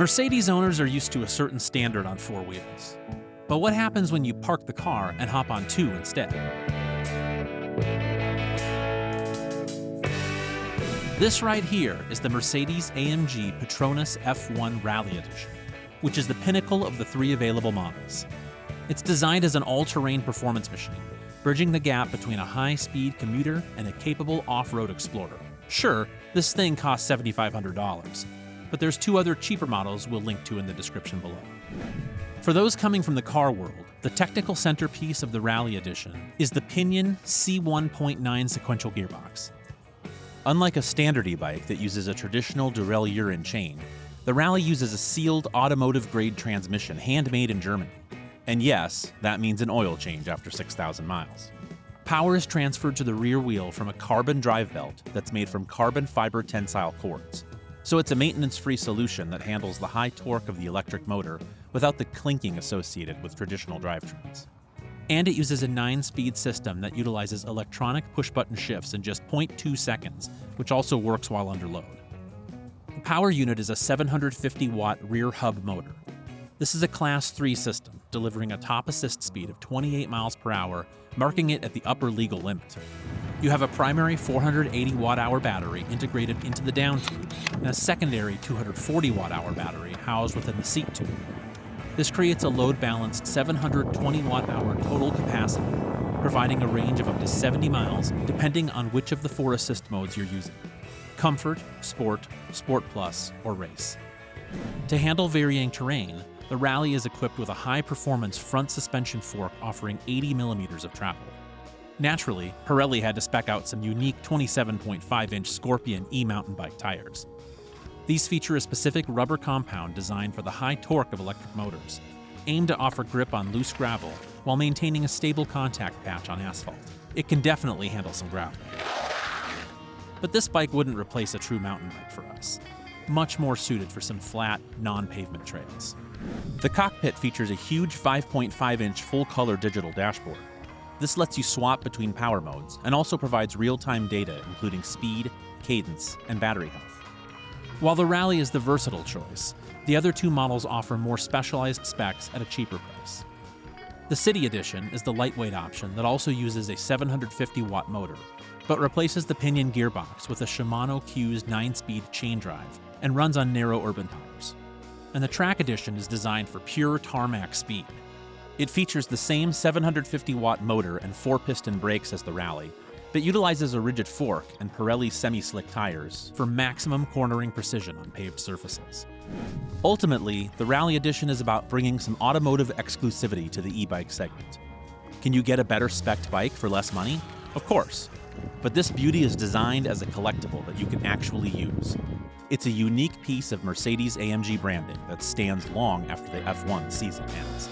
Mercedes owners are used to a certain standard on four wheels. But what happens when you park the car and hop on two instead? This right here is the Mercedes-AMG Petronas F1 Rallye Edition, which is the pinnacle of the three available models. It's designed as an all-terrain performance machine, bridging the gap between a high-speed commuter and a capable off-road explorer. Sure, this thing costs $7,500, but there's two other cheaper models we'll link to in the description below. For those coming from the car world, the technical centerpiece of the Rallye Edition is the Pinion C1.9 sequential gearbox. Unlike a standard e-bike that uses a traditional derailleur chain, the Rallye uses a sealed automotive-grade transmission handmade in Germany. And yes, that means an oil change after 6,000 miles. Power is transferred to the rear wheel from a carbon drive belt that's made from carbon fiber tensile cords. So it's a maintenance-free solution that handles the high torque of the electric motor without the clinking associated with traditional drivetrains. And it uses a 9-speed system that utilizes electronic push-button shifts in just 0.2 seconds, which also works while under load. The power unit is a 750-watt rear hub motor. This is a Class 3 system, delivering a top assist speed of 28 miles per hour, marking it at the upper legal limit. You have a primary 480 watt-hour battery integrated into the down tube, and a secondary 240 watt-hour battery housed within the seat tube. This creates a load-balanced 720 watt-hour total capacity, providing a range of up to 70 miles depending on which of the 4 assist modes you're using: Comfort, Sport, Sport Plus, or Race. To handle varying terrain, the Rallye is equipped with a high-performance front suspension fork offering 80 millimeters of travel. Naturally, Pirelli had to spec out some unique 27.5-inch Scorpion e-mountain bike tires. These feature a specific rubber compound designed for the high torque of electric motors, aimed to offer grip on loose gravel while maintaining a stable contact patch on asphalt. It can definitely handle some gravel. But this bike wouldn't replace a true mountain bike for us. Much more suited for some flat, non-pavement trails. The cockpit features a huge 5.5-inch full-color digital dashboard. This lets you swap between power modes and also provides real-time data including speed, cadence, and battery health. While the Rallye is the versatile choice, the other two models offer more specialized specs at a cheaper price. The City Edition is the lightweight option that also uses a 750-watt motor, but replaces the Pinion gearbox with a Shimano Q's 9-speed chain drive and runs on narrow urban tires. And the Track Edition is designed for pure tarmac speed. It features the same 750-watt motor and 4-piston brakes as the Rallye, but utilizes a rigid fork and Pirelli semi-slick tires for maximum cornering precision on paved surfaces. Ultimately, the Rallye Edition is about bringing some automotive exclusivity to the e-bike segment. Can you get a better spec'd bike for less money? Of course. But this beauty is designed as a collectible that you can actually use. It's a unique piece of Mercedes-AMG branding that stands long after the F1 season ends.